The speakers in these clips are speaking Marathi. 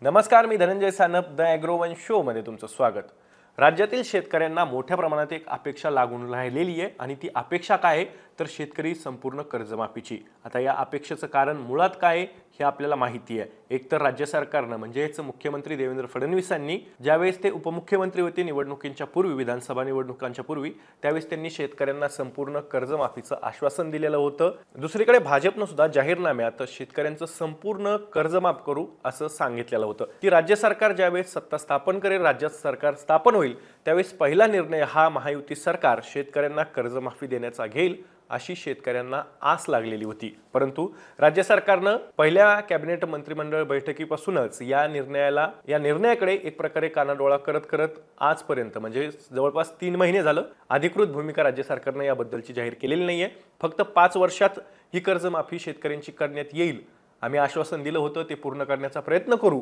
नमस्कार, मी धनंजय सानप द ॲग्रोवन शो मध्ये तुमचं स्वागत। राज्यातील शेतकऱ्यांना मोठ्या प्रमाणात एक अपेक्षा लागून राहिलेली आहे आणि ती अपेक्षा काय आहे तर शेतकरी संपूर्ण कर्जमाफीची। आता या अपेक्षेचं कारण मुळात काय आहे हे आपल्याला माहिती आहे। एक तर राज्य सरकारने म्हणजेच मुख्यमंत्री देवेंद्र फडणवीसांनी ज्यावेळेस ते उपमुख्यमंत्री होते निवडणुकींच्या पूर्वी, विधानसभा निवडणुकांच्या पूर्वी, त्यावेळेस त्यांनी शेतकऱ्यांना संपूर्ण कर्जमाफीचं आश्वासन दिलेलं होतं। दुसरीकडे भाजपने सुद्धा जाहीरनाम्यात शेतकऱ्यांचं संपूर्ण कर्जमाफ करू असं सांगितलेलं होतं की राज्य सरकार ज्यावेळेस सत्ता स्थापन करेल, राज्यात सरकार स्थापन होईल त्यावेळेस पहिला निर्णय हा महायुती सरकार शेतकऱ्यांना कर्जमाफी देण्याचा घेईल अशी शेतकऱ्यांना आस लागलेली होती। परंतु राज्य सरकारने पहिल्या कॅबिनेट मंत्रिमंडळ बैठकीपासूनच या निर्णयाकडे एक प्रकारे कानाडोळा करत करत आजपर्यंत म्हणजे जवळपास 3 महिने झालं अधिकृत भूमिका राज्य सरकारने याबद्दलची जाहीर केलेली नाहीये। फक्त 5 वर्षात ही कर्जमाफी शेतकऱ्यांची करण्यात येईल, आम्ही आश्वासन दिलं होतं ते पूर्ण करण्याचा प्रयत्न करू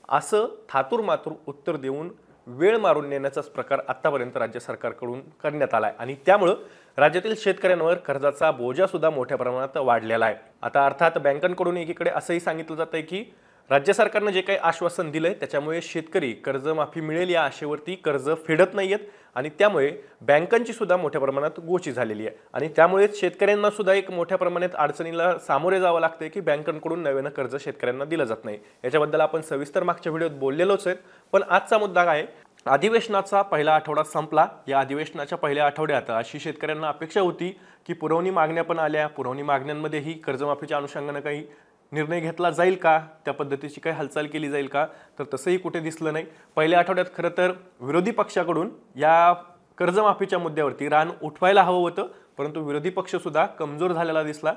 असं थातूर मातूर उत्तर देऊन वेळ मारून नेण्याचाच प्रकार आतापर्यंत राज्य सरकारकडून करण्यात आलाय आणि त्यामुळे राज्यातील शेतकऱ्यांवर कर्जाचा बोजा सुद्धा मोठ्या प्रमाणात वाढलेला आहे। आता अर्थात बँकांकडून एकीकडे असंही सांगितलं जातंय की राज्य सरकारने जे काही आश्वासन दिलंय त्याच्यामुळे शेतकरी कर्जमाफी मिळेल या आशेवरती कर्ज फेडत नाहीयेत आणि त्यामुळे बँकांची सुद्धा मोठ्या प्रमाणात गोची झालेली आहे आणि त्यामुळे शेतकऱ्यांना सुद्धा एक मोठ्या प्रमाणात अडचणीला सामोरे जावं लागतंय की बँकांकडून नव्यानं कर्ज शेतकऱ्यांना दिलं जात नाही। याच्याबद्दल आपण सविस्तर मागच्या व्हिडिओत बोललेलोच आहे, पण आजचा मुद्दा काय आहे, अधिवेशनाचा पहिला आठवडा संपला। या अधिवेशनाच्या पहिल्या आठवड्यात अशी शेतकऱ्यांना अपेक्षा होती की पुरवणी मागण्या पण आल्या, पुरवणी मागण्यांमध्येही कर्जमाफीच्या अनुषंगाने काही निर्णय घेतला जाईल का, त्या पद्धतीची काही हालचाल केली जाईल का, तर तसंही कुठे दिसलं नाही। पहिल्या आठवड्यात खरं तर विरोधी पक्षाकडून या कर्जमाफीच्या मुद्द्यावरती रान उठवायला हवं होतं, परंतु विरोधी पक्ष सुद्धा कमजोर झालेला दिसला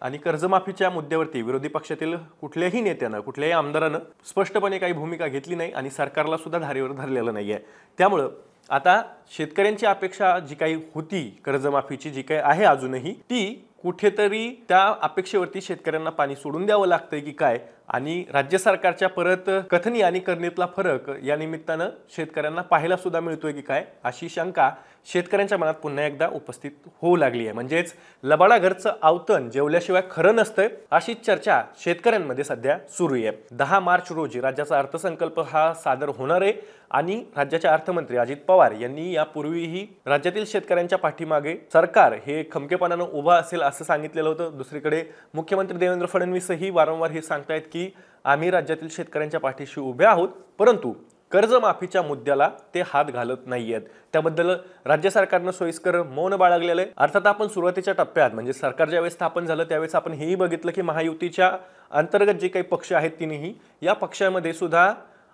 आणि कर्जमाफीच्या मुद्द्यावरती विरोधी पक्षातील कुठल्याही नेत्यानं, कुठल्याही आमदारानं स्पष्टपणे काही भूमिका घेतली नाही आणि सरकारला सुद्धा धारेवर धरलेलं नाहीये। त्यामुळे आता शेतकऱ्यांची अपेक्षा जी काही होती कर्जमाफीची, जी काही आहे अजूनही, ती कुठेतरी त्या अपेक्षेवरती शेतकऱ्यांना पाणी सोडून द्यावं लागतंय की काय आणि राज्य सरकारच्या परत कथनी आणि करणीतला फरक या निमित्तानं शेतकऱ्यांना पाहायला सुद्धा मिळतोय की काय अशी शंका शेतकऱ्यांच्या मनात पुन्हा एकदा उपस्थित होऊ लागली आहे। म्हणजेच लबाडा घरचं आवतण जेवल्याशिवाय खरं नसतंय अशी चर्चा शेतकऱ्यांमध्ये सध्या सुरू आहे। 10 मार्च रोजी राज्याचा अर्थसंकल्प हा सादर होणार आहे आणि राज्याचे अर्थमंत्री अजित पवार यांनी यापूर्वीही राज्यातील शेतकऱ्यांच्या पाठीमागे सरकार हे खमकेपणाने उभा असेल असं सांगितलेलं होतं। दुसरीकडे मुख्यमंत्री देवेंद्र फडणवीसही वारंवार हे सांगतायत की आम्ही राज्यातील शेतकऱ्यांच्या पाठीशी उभे आहोत, परंतु कर्जमाफीच्या मुद्द्याला ते हात घालत नाहीयेत। त्याबद्दल राज्य सरकारने सोयीस्कर मौन बाळगलेलं आहे। अर्थात आपण सुरुवातीच्या टप्प्यात म्हणजे सरकार ज्यावेळेस स्थापन झालं त्यावेळेस आपण हेही बघितलं की महायुतीच्या अंतर्गत जे काही पक्ष आहेत तिन्ही या पक्षामध्ये सुद्धा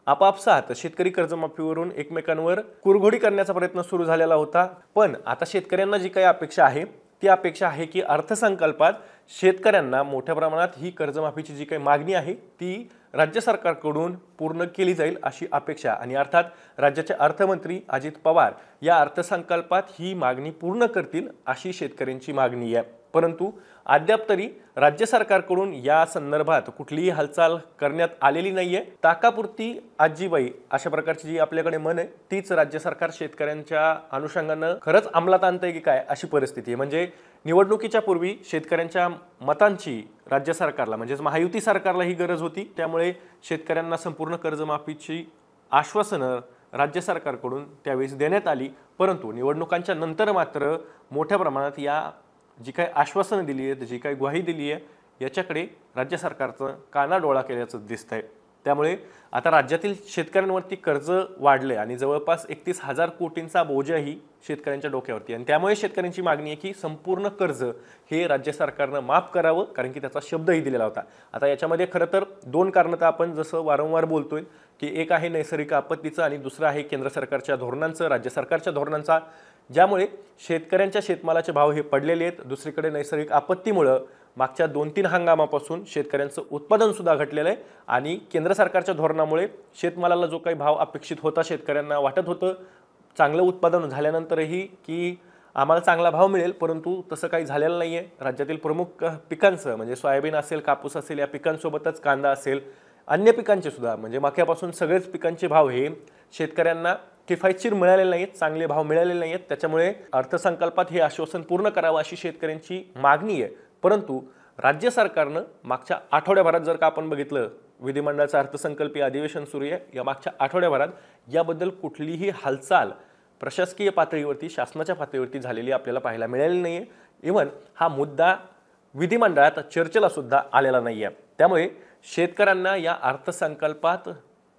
आपापसात शेतकरी कर्जमाफीवरून एकमेकांवर कुरघोडी करण्याचा प्रयत्न सुरू झालेला होता। पण आता शेतकऱ्यांना जी काही अपेक्षा आहे ती अपेक्षा आहे की अर्थसंकल्पात शेतकऱ्यांना मोठ्या प्रमाणात ही कर्जमाफीची जी काही मागणी आहे ती राज्य सरकारकडून पूर्ण केली जाईल अशी अपेक्षा आणि अर्थात राज्याचे अर्थमंत्री अजित पवार या अर्थसंकल्पात ही मागणी पूर्ण करतील अशी शेतकऱ्यांची मागणी आहे। परंतु अद्याप तरी राज्य सरकारकडून या संदर्भात कुठलीही हालचाल करण्यात आलेली नाहीये। ताकापुरती आजीबाई अशा प्रकारची जी आपल्याकडे मन आहे तीच राज्य सरकार शेतकऱ्यांच्या अनुषंगाने खरंच अंमलात आणतंय की काय अशी परिस्थिती आहे। म्हणजे निवडणुकीच्या पूर्वी शेतकऱ्यांच्या मतांची राज्य सरकारला म्हणजेच महायुती सरकारला ही गरज होती, त्यामुळे शेतकऱ्यांना संपूर्ण कर्जमाफीची आश्वासनं राज्य सरकारकडून त्यावेळेस देण्यात आली। परंतु निवडणुकांच्या नंतर मात्र मोठ्या प्रमाणात या जी काही आश्वासनं दिली आहेत, जी काही ग्वाही दिली आहे याच्याकडे राज्य सरकारचं कानाडोळा केल्याचं दिसतंय। त्यामुळे आता राज्यातील शेतकऱ्यांवरती कर्ज वाढले आणि जवळपास 31,000 कोटींचा बोजाही शेतकऱ्यांच्या डोक्यावरती आणि त्यामुळे शेतकऱ्यांची मागणी आहे की संपूर्ण कर्ज हे राज्य सरकारनं माफ करावं, कारण की त्याचा शब्दही दिलेला होता। आता याच्यामध्ये खरं तर 2 कारणं तर आपण जसं वारंवार बोलतोय की एक आहे नैसर्गिक आपत्तीचं आणि दुसरं आहे केंद्र सरकारच्या धोरणांचं, राज्य सरकारच्या धोरणांचा, ज्यामुळे शेतकऱ्यांच्या शेतमालाचे भाव हे पडलेले आहेत। दुसरीकडे नैसर्गिक आपत्तीमुळे मागच्या 2-3 हंगामापासून शेतकऱ्यांचं उत्पादन सुद्धा घटलेलं आहे आणि केंद्र सरकारच्या धोरणामुळे शेतमालाला जो काही भाव अपेक्षित होता, शेतकऱ्यांना वाटत होतं चांगलं उत्पादन झाल्यानंतरही की आम्हाला चांगला भाव मिळेल, परंतु तसं काही झालेलं नाहीये। राज्यातील प्रमुख पिकांचं म्हणजे सोयाबीन असेल, कापूस असेल, या पिकांसोबतच कांदा असेल, अन्य पिकांचे सुद्धा म्हणजे मक्यापासून सगळेच पिकांचे भाव हे शेतकऱ्यांना किफायतशीर मिळालेले नाहीत, चांगले भाव मिळालेले नाहीत। त्याच्यामुळे अर्थसंकल्पात हे आश्वासन पूर्ण करावं अशी शेतकऱ्यांची मागणी आहे। परंतु राज्य सरकारनं मागच्या आठवड्याभरात जर का आपण बघितलं विधिमंडळाचं अर्थसंकल्पीय अधिवेशन सुरू आहे. या मागच्या आठवड्याभरात याबद्दल कुठलीही हालचाल प्रशासकीय पातळीवरती, शासनाच्या पातळीवरती झालेली आपल्याला पाहायला मिळालेली नाही आहे. इव्हन हा मुद्दा विधिमंडळात चर्चेला सुद्धा आलेला नाही आहे. त्यामुळे शेतकऱ्यांना या अर्थसंकल्पात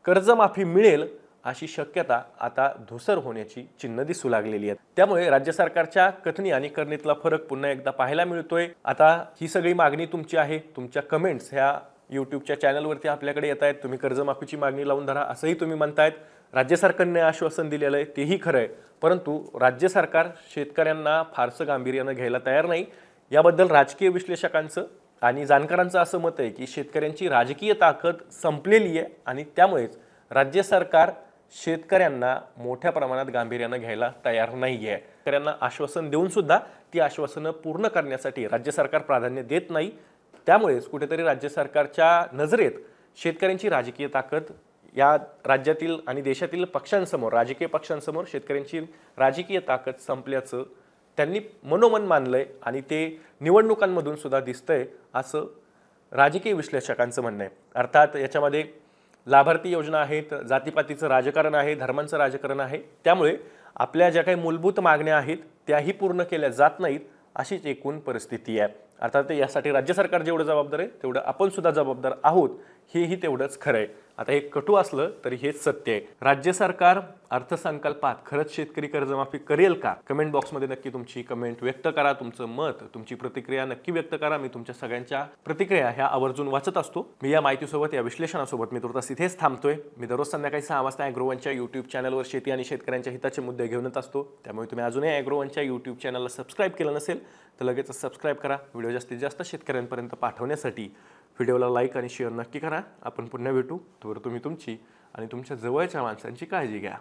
कर्जमाफी मिळेल अशी शक्यता आता धूसर होण्याची चिन्ह दिसू लागलेली आहेत. त्यामुळे राज्य सरकारच्या कथनी आणि करणीतला फरक पुन्हा एकदा पाहायला मिळतोय. आता ही सगळी मागणी तुमची आहे. तुमच्या कमेंट्स ह्या यूट्यूबच्या चॅनलवरती आपल्याकडे येत आहेत. तुम्ही कर्जमाफीची मागणी लावून धरा असंही तुम्ही म्हणतायत. राज्य सरकारने आश्वासन दिलेलं आहे तेही खरं आहे, परंतु राज्य सरकार शेतकऱ्यांना फारसं गांभीर्यानं घ्यायला तयार नाही. याबद्दल राजकीय विश्लेषकांचं आणि जाणकारांचं असं मत आहे की शेतकऱ्यांची राजकीय ताकद संपलेली आहे आणि त्यामुळेच राज्य सरकार शेतकऱ्यांना मोठ्या प्रमाणात गांभीर्यानं घ्यायला तयार नाही आहे. शेतकऱ्यांना आश्वासन देऊन सुद्धा ती आश्वासनं पूर्ण करण्यासाठी राज्य सरकार प्राधान्य देत नाही. त्यामुळेच कुठेतरी राज्य सरकारच्या नजरेत शेतकऱ्यांची राजकीय ताकद या राज्यातील आणि देशातील पक्षांसमोर, राजकीय पक्षांसमोर शेतकऱ्यांची राजकीय ताकद संपल्याचं त्यांनी मनोमन मानलंय आणि ते निवडणुकांमधून सुद्धा दिसतंय असं राजकीय विश्लेषकांचं म्हणणं आहे. अर्थात याच्यामध्ये लाभार्थी योजना आहेत, जातीपातीचं राजकारण आहे, धर्मांचं राजकारण आहे. त्यामुळे आपल्या ज्या काही मूलभूत मागण्या आहेत त्याही पूर्ण केल्या जात नाहीत अशीच एकूण परिस्थिती आहे. अर्थात यासाठी राज्य सरकार जेवढं जबाबदार आहे तेवढं आपण सुद्धा जबाबदार आहोत, हेही तेवढंच खरं आहे. आता हे कटू असलं तरी हेच सत्य आहे. राज्य सरकार अर्थसंकल्पात खरंच शेतकरी कर्जमाफी करेल का? कमेंट बॉक्समध्ये नक्की तुमची कमेंट व्यक्त करा. तुमचं मत, तुमची प्रतिक्रिया नक्की व्यक्त करा. मी तुमच्या सगळ्यांच्या प्रतिक्रिया ह्या आवर्जून वाचत असतो. मी या माहितीसोबत, या विश्लेषणासोबत मी तुर्तास इथेच थांबतोय. मी दररोज संध्याकाळी 6 वाजता ॲग्रोवनच्या यूट्यूब चॅनलवर शेती आणि शेतकऱ्यांच्या हिताचे मुद्दे घेऊन येत असतो. त्यामुळे तुम्ही अजूनही ॲग्रोवनच्या यूट्यूब चॅनलला सबस्क्राईब केलं नसेल तर लगेच सबस्क्राईब करा. व्हिडिओ जास्तीत जास्त शेतकऱ्यांपर्यंत पाठवण्यासाठी व्हिडिओला लाईक आणि शेअर नक्की करा. आपण पुन्हा भेटू. तोवर तुम्ही तुमची आणि तुमच्या जवळच्या माणसांची काळजी घ्या.